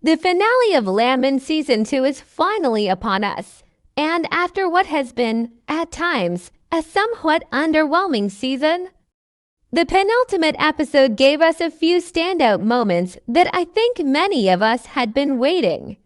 The finale of Landman Season 2 is finally upon us, and after what has been, at times, a somewhat underwhelming season, the penultimate episode gave us a few standout moments that I think many of us had been waiting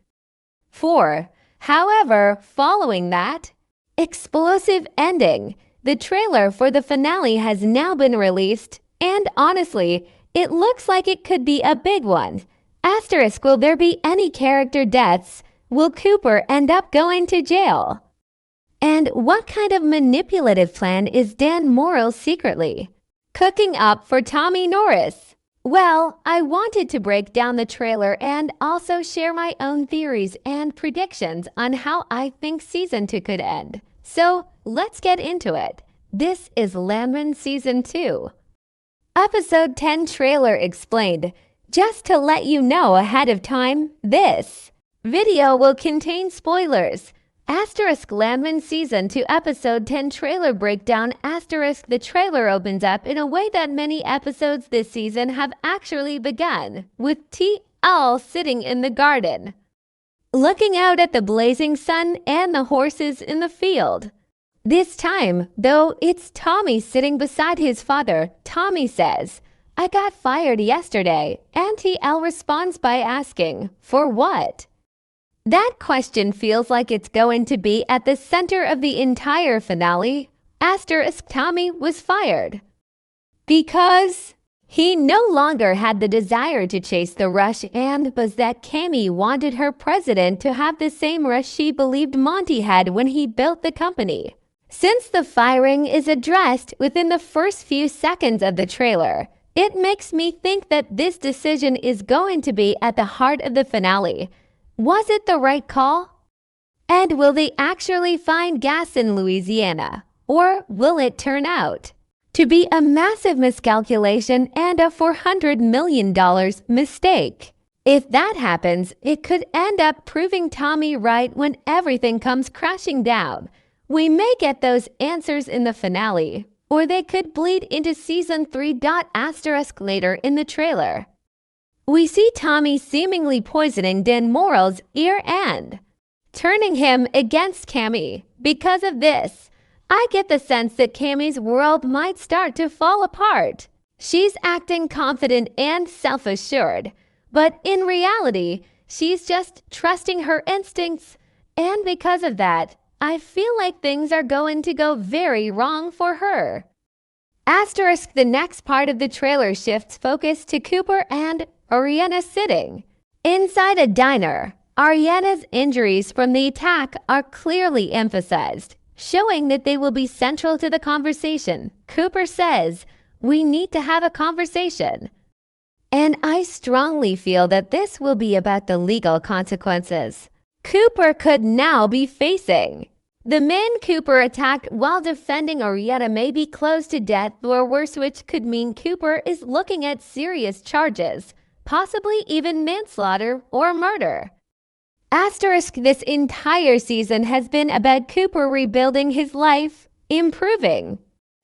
for. However, following that explosive ending, the trailer for the finale has now been released, and honestly, it looks like it could be a big one. Asterisk, will there be any character deaths? Will Cooper end up going to jail? And what kind of manipulative plan is Dan Morrell secretly cooking up for Tommy Norris? Well, I wanted to break down the trailer and also share my own theories and predictions on how I think Season 2 could end. So, let's get into it. This is Landman Season 2. Episode 10 trailer explained. Just to let you know ahead of time, this video will contain spoilers. Asterisk Landman Season 2 Episode 10 trailer breakdown. Asterisk the trailer opens up in a way that many episodes this season have actually begun, with TL sitting in the garden, looking out at the blazing sun and the horses in the field. This time, though, it's Tommy sitting beside his father. Tommy says, "I got fired yesterday," and TL responds by asking, "For what?" That question feels like it's going to be at the center of the entire finale. Asterisk Tommy was fired because he no longer had the desire to chase the rush, and was that Cami wanted her president to have the same rush she believed Monty had when he built the company. Since the firing is addressed within the first few seconds of the trailer, it makes me think that this decision is going to be at the heart of the finale. Was it the right call? And will they actually find gas in Louisiana? Or will it turn out to be a massive miscalculation and a $400 million mistake? If that happens, it could end up proving Tommy right when everything comes crashing down. We may get those answers in the finale, or they could bleed into Season 3. Asterisk later in the trailer, we see Tommy seemingly poisoning Dan Morrell's ear and turning him against Cami. Because of this, I get the sense that Cami's world might start to fall apart. She's acting confident and self-assured, but in reality, she's just trusting her instincts, and because of that, I feel like things are going to go very wrong for her. Asterisk the next part of the trailer shifts focus to Cooper and Ariana sitting inside a diner. Ariana's injuries from the attack are clearly emphasized, showing that they will be central to the conversation. Cooper says, "We need to have a conversation." And I strongly feel that this will be about the legal consequences Cooper could now be facing. The man Cooper attacked while defending Ariana may be close to death or worse, which could mean Cooper is looking at serious charges, possibly even manslaughter or murder. Asterisk this entire season has been about Cooper rebuilding his life, improving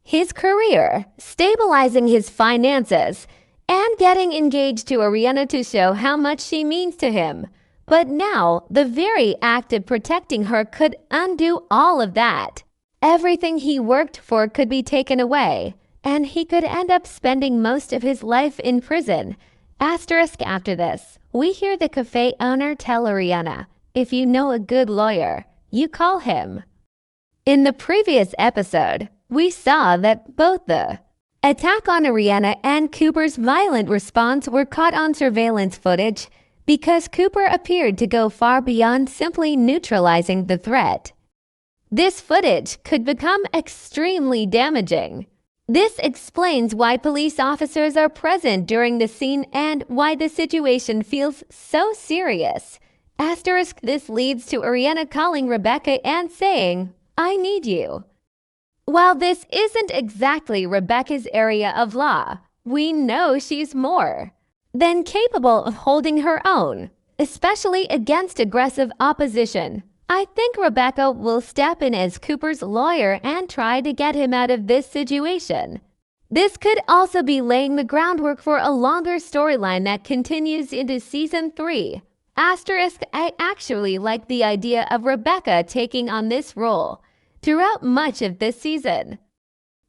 his career, stabilizing his finances, and getting engaged to Ariana to show how much she means to him. But now, the very act of protecting her could undo all of that. Everything he worked for could be taken away, and he could end up spending most of his life in prison. Asterisk after this, we hear the cafe owner tell Ariana, "If you know a good lawyer, you call him." In the previous episode, we saw that both the attack on Ariana and Cooper's violent response were caught on surveillance footage, because Cooper appeared to go far beyond simply neutralizing the threat. This footage could become extremely damaging. This explains why police officers are present during the scene and why the situation feels so serious. Asterisk this leads to Ariana calling Rebecca and saying, "I need you." While this isn't exactly Rebecca's area of law, we know she's more than capable of holding her own, especially against aggressive opposition. I think Rebecca will step in as Cooper's lawyer and try to get him out of this situation. This could also be laying the groundwork for a longer storyline that continues into Season 3. I actually like the idea of Rebecca taking on this role throughout much of this season.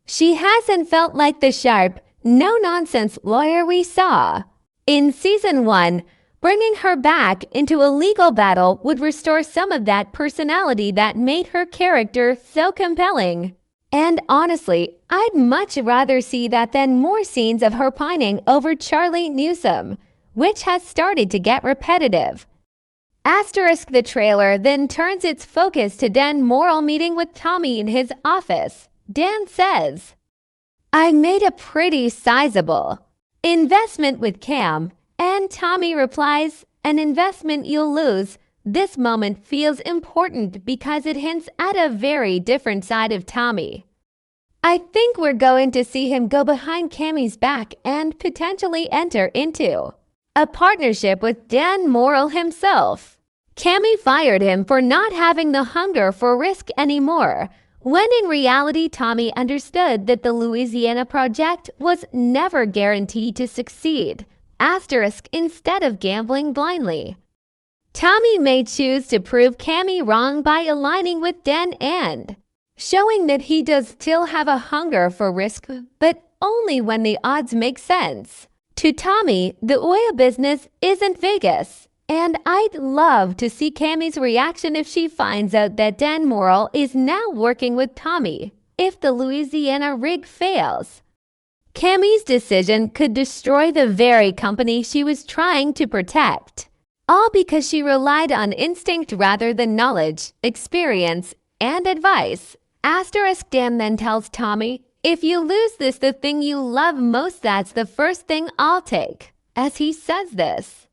She hasn't felt like the sharp, no-nonsense lawyer we saw in Season 1. Bringing her back into a legal battle would restore some of that personality that made her character so compelling. And honestly, I'd much rather see that than more scenes of her pining over Charlie Newsome, which has started to get repetitive. The trailer then turns its focus to Dan Morrell meeting with Tommy in his office. Dan says, "I made a pretty sizable investment with Cam," and Tommy replies, "An investment you'll lose." This moment feels important because it hints at a very different side of Tommy. I think we're going to see him go behind Cami's back and potentially enter into a partnership with Dan Morrell himself. Cami fired him for not having the hunger for risk anymore, when in reality Tommy understood that the Louisiana project was never guaranteed to succeed. Instead of gambling blindly, Tommy may choose to prove Cami wrong by aligning with Dan and showing that he does still have a hunger for risk, but only when the odds make sense. To Tommy, the oil business isn't Vegas, and I'd love to see Cami's reaction if she finds out that Dan Morrell is now working with Tommy if the Louisiana rig fails. Cami's decision could destroy the very company she was trying to protect, all because she relied on instinct rather than knowledge, experience, and advice. Dan then tells Tommy, "If you lose this, the thing you love most, that's the first thing I'll take." As he says this,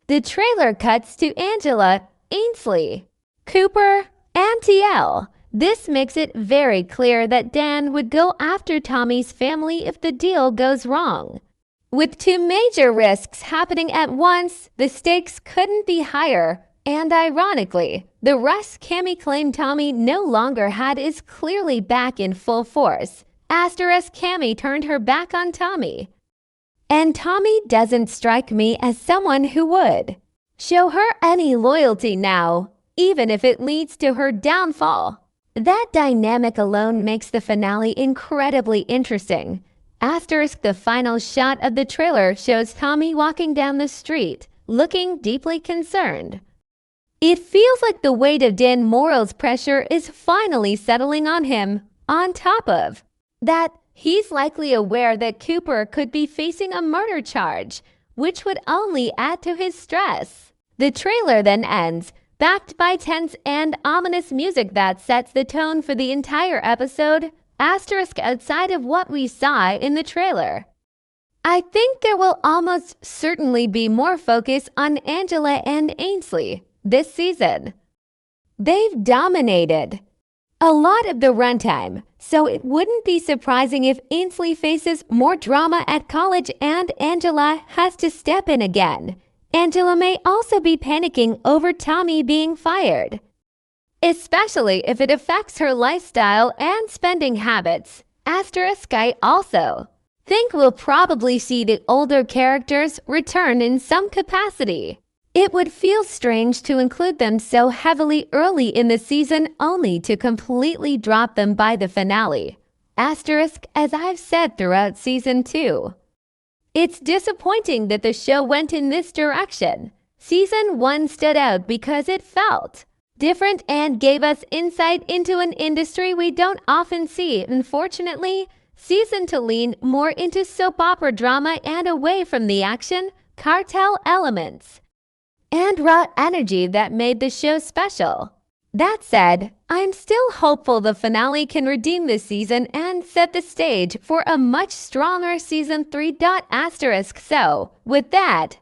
the trailer cuts to Angela, Ainsley, Cooper, and TL. This makes it very clear that Dan would go after Tommy's family if the deal goes wrong. With two major risks happening at once, the stakes couldn't be higher. And ironically, the rush Cami claimed Tommy no longer had is clearly back in full force. Cami turned her back on Tommy. And Tommy doesn't strike me as someone who would show her any loyalty now, even if it leads to her downfall. That dynamic alone makes the finale incredibly interesting. The final shot of the trailer shows Tommy walking down the street, looking deeply concerned. It feels like the weight of Dan Morrell's pressure is finally settling on him. On top of that, he's likely aware that Cooper could be facing a murder charge, which would only add to his stress. The trailer then ends, backed by tense and ominous music that sets the tone for the entire episode, outside of what we saw in the trailer. I think there will almost certainly be more focus on Angela and Ainsley this season. They've dominated a lot of the runtime, so it wouldn't be surprising if Ainsley faces more drama at college and Angela has to step in again. Angela may also be panicking over Tommy being fired, especially if it affects her lifestyle and spending habits. I also think we'll probably see the older characters return in some capacity. It would feel strange to include them so heavily early in the season only to completely drop them by the finale. As I've said throughout Season 2. It's disappointing that the show went in this direction. Season 1 stood out because it felt different and gave us insight into an industry we don't often see. Unfortunately, Season 2 leaned more into soap opera drama and away from the action, cartel elements, and raw energy that made the show special. That said, I'm still hopeful the finale can redeem this season and set the stage for a much stronger Season 3. So, with that,